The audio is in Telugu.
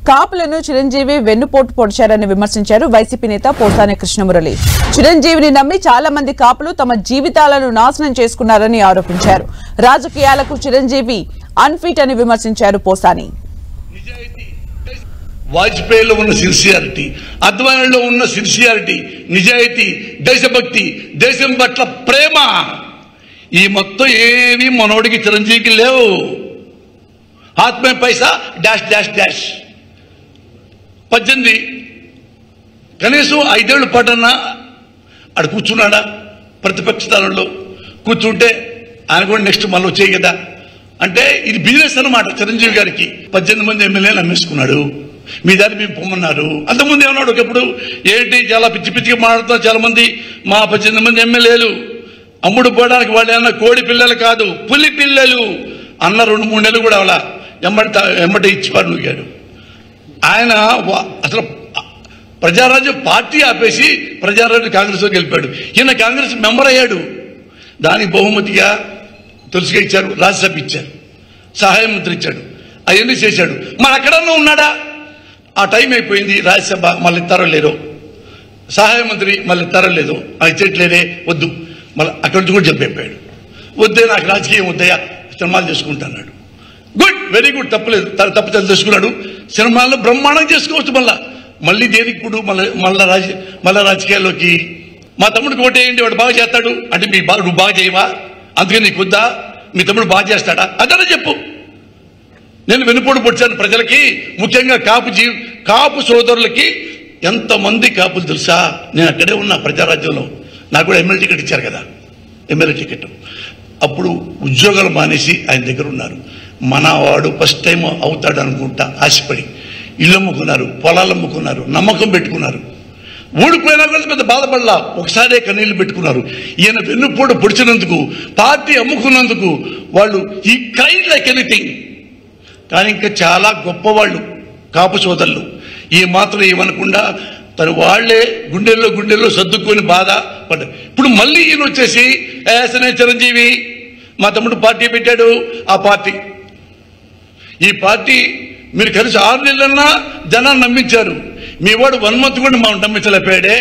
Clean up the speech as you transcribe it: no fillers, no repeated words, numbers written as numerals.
కాపులను చిరంజీవి వెన్నుపోటు పొడిచారని విమర్శించారు వైసీపీ నేత పోసాని కృష్ణమురళి. చిరంజీవిని నమ్మి చాలా మంది కాపులు తమ జీవితాలను నాశనం చేసుకున్నారని ఆరోపించారు. రాజకీయాలకు చిరంజీవి అన్ఫిట్ అని విమర్శించారు పోసాని. వాజ్పేయిలో ఉన్న సిన్సియారిటీ, అద్వానీలో ఉన్న సిన్సియారిటీ, నిజాయితీ, దేశభక్తి, దేశం పట్ల ప్రేమ, ఈ మొత్తం ఏమీ మనోడికి చిరంజీవికి లేవు. ఆత్మే పైసా డాష్ డాష్ డాష్. 18 కనీసం 5 ఏళ్ల పాటన్నా అక్కడ కూర్చున్నాడా? ప్రతిపక్ష స్థానంలో కూర్చుంటే ఆయన కూడా నెక్స్ట్ మళ్ళీ వచ్చేయి కదా. అంటే ఇది బిజినెస్ అన్నమాట. చిరంజీవి గారికి 18 మంది ఎమ్మెల్యేలు అమ్మేసుకున్నాడు. మీ దాన్ని మేము పొమ్మన్నారు. అంతకుముందు ఏమన్నాడు ఒకప్పుడు, ఏంటి చాలా పిచ్చి పిచ్చిగా మాట్లాడుతున్నారు చాలా మంది, మా 18 మంది ఎమ్మెల్యేలు అమ్ముడు పోవడానికి వాళ్ళు ఏమన్నా కోడి పిల్లలు కాదు, పులి పిల్లలు అన్న 2-3 నెలలు కూడా అలా ఎమ్మటి ఇచ్చి పనుగాడు. ఆయన అసలు ప్రజారాజ్యం పార్టీ ఆపేసి ప్రజారాజ్యం కాంగ్రెస్లో గెలిపాడు. ఈయన కాంగ్రెస్ మెంబర్ అయ్యాడు. దానికి బహుమతిగా తులసిగా ఇచ్చారు, రాజ్యసభ ఇచ్చారు, సహాయ మంత్రి ఇచ్చాడు, అవన్నీ చేశాడు. మరి అక్కడన్నా ఉన్నాడా? ఆ టైం అయిపోయింది. రాజ్యసభ మళ్ళీ ఇస్తారో లేదో, సహాయ మంత్రి మళ్ళీ ఇస్తారో లేదో, అది ఇచ్చేట్లేదే, వద్దు, మళ్ళీ అక్కడి నుంచి కూడా చెప్పాడు, వద్దే నాకు రాజకీయం వద్దయా, సినిమాలు చేసుకుంటున్నాడు. గుడ్, వెరీ గుడ్, తప్పలేదు. తప్పు తెలుసుకున్నాడు. సినిమాల్లో బ్రహ్మాండం చేసుకోవచ్చు. మళ్ళీ దేనికి ఇప్పుడు మళ్ళా రాజకీయాల్లోకి మా తమ్ముడికి ఓటేయండి, వాడు బాగా చేస్తాడు అంటే నువ్వు బాగా చేయవా, అందుకని నీకు వద్దా? మీ తమ్ముడు బాగా చేస్తాడా? అదన్నా చెప్పు. నేను వెన్నుపోటు పొడిచాను ప్రజలకి, ముఖ్యంగా కాపు సోదరులకి. ఎంతమంది కాపులు తెలుసా? నేను అక్కడే ఉన్నా ప్రజారాజ్యంలో. నాకు కూడా ఎమ్మెల్యే టికెట్ ఇచ్చారు కదా, ఎమ్మెల్యే టికెట్. అప్పుడు ఉద్యోగాలు మానేసి ఆయన దగ్గర ఉన్నారు. మనవాడు ఫస్ట్ టైం అవుతాడు అనుకుంటా ఆశపడి ఇల్లు అమ్ముకున్నారు, పొలాలు అమ్ముకున్నారు, నమ్మకం పెట్టుకున్నారు. ఓడిపోయినా కూడా పెద్ద బాధపడలా, ఒకసారే కన్నీళ్లు పెట్టుకున్నారు. ఈయన వెన్నుపోటు పొడిచినందుకు, పార్టీ అమ్ముకున్నందుకు వాళ్ళు ఈ క్రైడ్ లైక్ ఎనీథింగ్. కానీ ఇంకా చాలా గొప్పవాళ్ళు కాపు సోదరులు ఈ మాత్రం ఏమనకుండా తను వాళ్లే గుండెల్లో సర్దుకొని బాధ పడ్డారు. ఇప్పుడు మళ్ళీ ఈయన వచ్చేసి ఏసనే చిరంజీవి మా తమ్ముడు పార్టీ పెట్టాడు, ఆ పార్టీ ఈ పార్టీ మీరు కలిసి 6 నెలలన్నా జనాన్ని నమ్మించారు. మీ వాడు 1 మంత్ కూడా మనం నమ్మించలేపాడే.